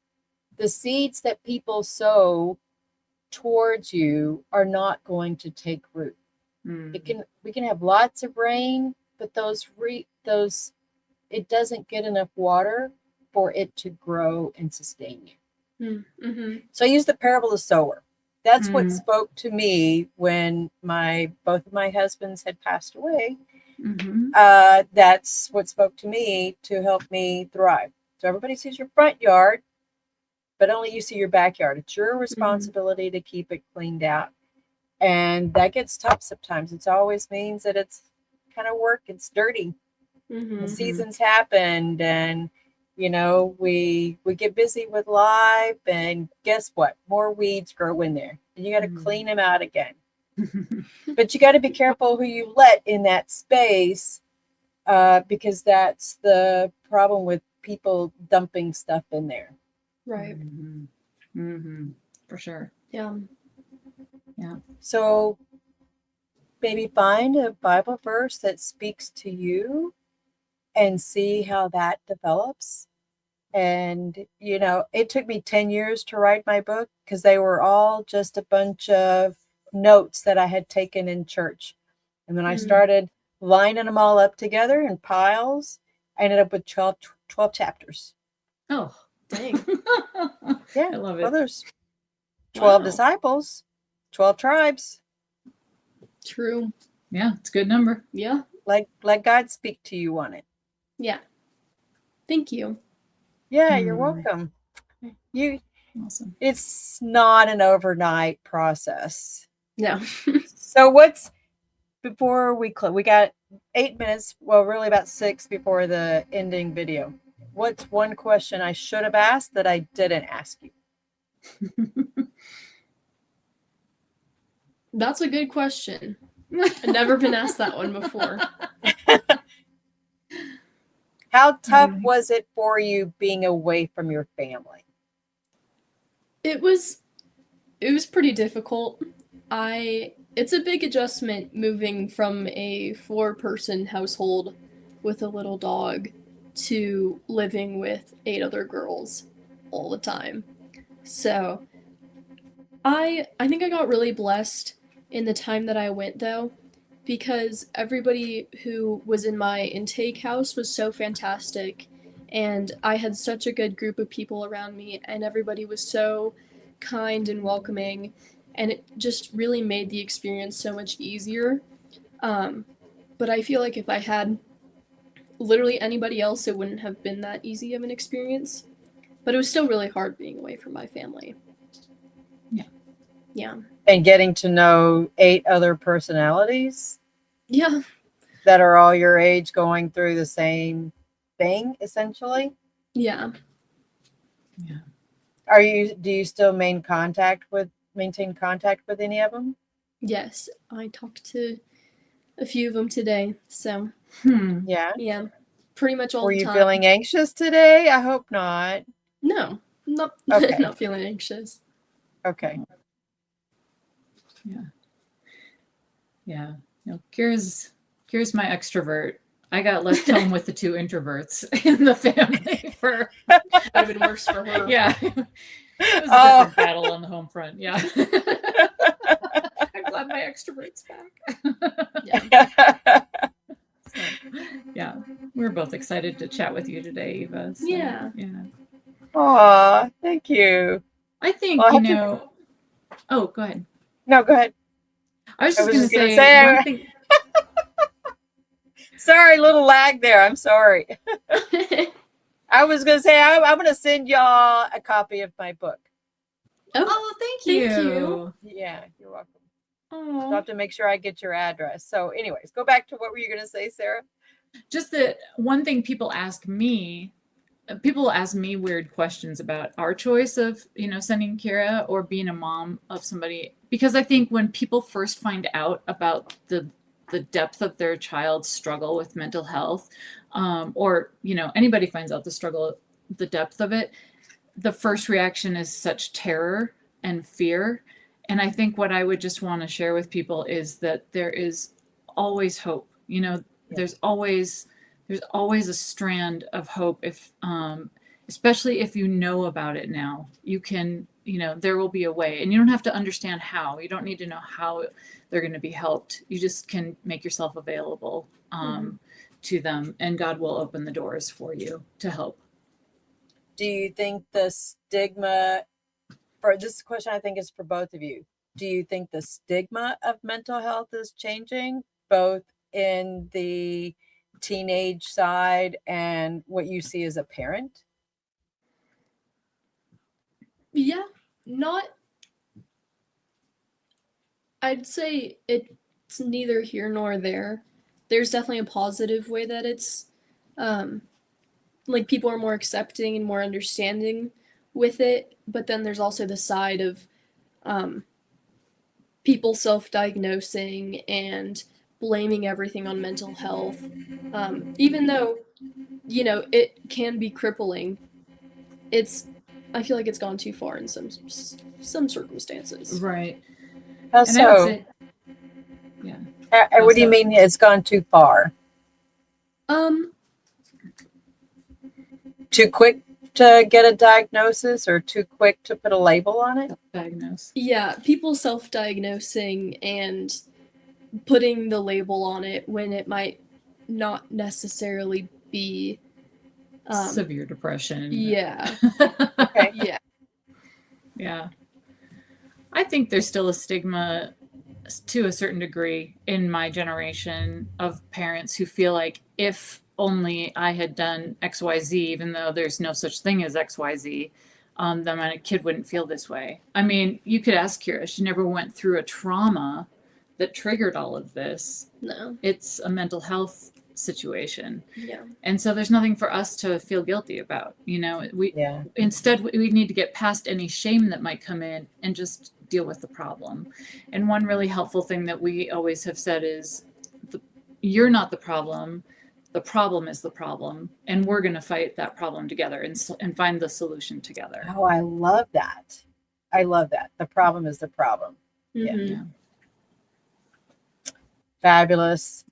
the seeds that people sow towards you are not going to take root. We can have lots of rain, but it doesn't get enough water for it to grow and sustain you. So I use the parable of the sower. That's what spoke to me when both of my husbands had passed away. That's what spoke to me to help me thrive. So everybody sees your front yard, but only you see your backyard. It's your responsibility to keep it cleaned out. And that gets tough sometimes. It always means that it's kind of work. It's dirty. The seasons happened, and we get busy with life, and guess what? More weeds grow in there, and you got to clean them out again. But you got to be careful who you let in that space, because that's the problem with people dumping stuff in there. Right. For sure. Yeah. So maybe find a Bible verse that speaks to you and see how that develops. And, it took me 10 years to write my book because they were all just a bunch of notes that I had taken in church. And then I started lining them all up together in piles. I ended up with 12 chapters. Oh, Dang. Yeah. I love it. Well, there's 12 Wow. disciples, 12 tribes. True. Yeah, it's a good number. Yeah. Let God speak to you on it. Yeah. Thank you. Yeah, you're welcome. Awesome. It's not an overnight process. No. So before we close, we got 8 minutes, well, really about 6 before the ending video. What's one question I should have asked that I didn't ask you? That's a good question. I've never been asked that one before. How tough was it for you being away from your family? It was pretty difficult. It's a big adjustment moving from a 4-person household with a little dog to living with 8 other girls all the time. So I think I got really blessed in the time that I went though, because everybody who was in my intake house was so fantastic, and I had such a good group of people around me, and everybody was so kind and welcoming, and it just really made the experience so much easier. But I feel like if I had literally anybody else, it wouldn't have been that easy of an experience. But it was still really hard being away from my family. Yeah. And getting to know 8 other personalities Yeah. that are all your age going through the same thing, essentially. Yeah. Do you still maintain contact with any of them? Yes. I talked to a few of them today. So, Yeah. yeah. Pretty much all Were the you time. feeling anxious today? I hope not. No. Not Okay. not feeling anxious. Okay. Yeah. Kira's my extrovert. I got left home with the two introverts in the family for. That would have been worse for her. Yeah. It was a different battle on the home front. Yeah. I'm glad my extrovert's back. So, yeah. We're both excited to chat with you today, Eva. So, Yeah. Aw, thank you. I think, oh, go ahead. No, go ahead. I was just I was going to just say gonna one thing. Sorry, little lag there. I'm sorry. I was going to say, I'm going to send y'all a copy of my book. Oh, thank you. Yeah, you're welcome. Oh. I'll have to make sure I get your address. So anyways, go back to what were you going to say, Sarah? Just that one thing people ask me weird questions about our choice of, sending Kira or being a mom of somebody, because I think when people first find out about the depth of their child's struggle with mental health, or, anybody finds out the depth of it, the first reaction is such terror and fear. And I think what I would just want to share with people is that there is always hope. There's always a strand of hope, if especially if you know about it now. You can, there will be a way, and you don't have to understand how. You don't need to know how they're going to be helped. You just can make yourself available to them, and God will open the doors for you to help. Do you think the stigma, for this question I think is for both of you, do you think the stigma of mental health is changing, both in the teenage side and what you see as a parent? Yeah, I'd say it's neither here nor there. There's definitely a positive way that it's like people are more accepting and more understanding with it, but then there's also the side of people self-diagnosing and blaming everything on mental health, even though it can be crippling. I feel like it's gone too far in some circumstances. Right. How And so? I would say, yeah. What do you mean it's gone too far? Too quick to get a diagnosis, or too quick to put a label on it? Diagnose. Yeah, people self-diagnosing and putting the label on it when it might not necessarily be severe depression. Yeah. Okay. Yeah. Yeah. I think there's still a stigma to a certain degree in my generation of parents who feel like if only I had done XYZ, even though there's no such thing as XYZ, then my kid wouldn't feel this way. I mean, you could ask Kira. She never went through a trauma that triggered all of this. No. It's a mental health situation. Yeah. And so there's nothing for us to feel guilty about. Instead, we need to get past any shame that might come in and just deal with the problem. And one really helpful thing that we always have said is, you're not the problem is the problem, and we're going to fight that problem together and find the solution together. Oh, I love that. The problem is the problem. Mm-hmm. Yeah. Fabulous.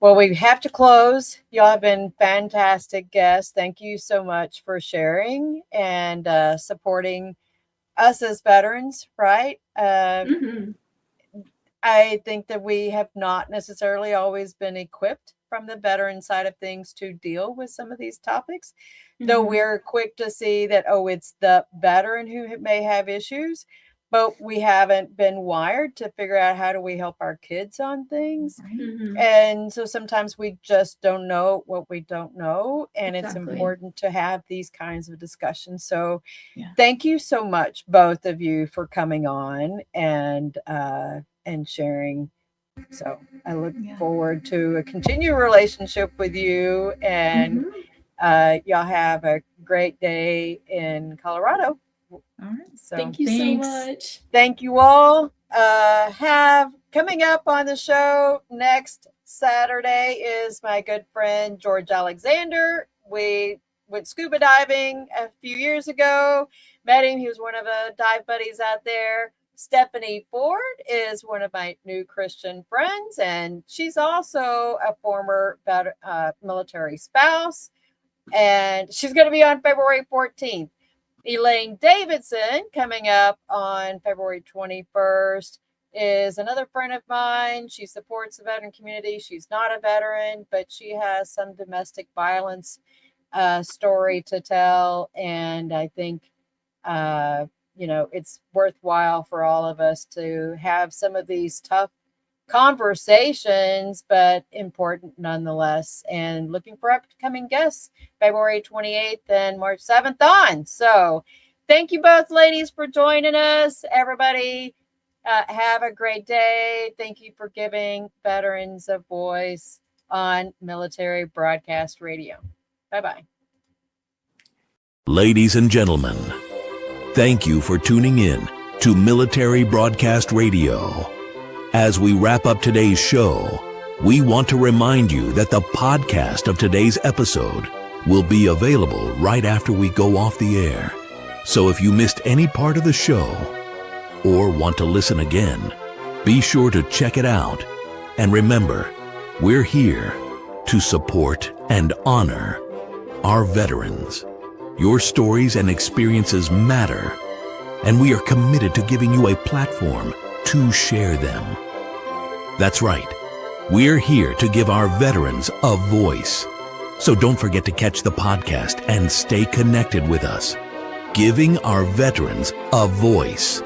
Well, we have to close. Y'all have been fantastic guests. Thank you so much for sharing and supporting us as veterans, right? I think that we have not necessarily always been equipped from the veteran side of things to deal with some of these topics, though we're quick to see that, it's the veteran who may have issues, but we haven't been wired to figure out how do we help our kids on things. Mm-hmm. And so sometimes we just don't know what we don't know. And Exactly. It's important to have these kinds of discussions. So thank you so much, both of you, for coming on and sharing. So I look forward to a continued relationship with you, and y'all have a great day in Colorado. All right. So Thank you so much. Thank you all. Have coming up on the show next Saturday is my good friend George Alexander. We went scuba diving a few years ago. Met him. He was one of the dive buddies out there. Stephanie Ford is one of my new Christian friends, and she's also a former military spouse, and she's going to be on February 14th. Elaine Davidson, coming up on February 21st, is another friend of mine. She supports the veteran community. She's not a veteran, but she has some domestic violence story to tell, and I think it's worthwhile for all of us to have some of these tough conversations, but important nonetheless. And looking for upcoming guests, February 28th and March 7th on. So thank you both, ladies, for joining us. Everybody, have a great day. Thank you for giving veterans a voice on Military Broadcast Radio. Bye-bye. Ladies and gentlemen, thank you for tuning in to Military Broadcast Radio. As we wrap up today's show, we want to remind you that the podcast of today's episode will be available right after we go off the air. So if you missed any part of the show or want to listen again, be sure to check it out. And remember, we're here to support and honor our veterans. Your stories and experiences matter, and we are committed to giving you a platform to share them. That's right. We're here to give our veterans a voice. So don't forget to catch the podcast and stay connected with us. Giving our veterans a voice.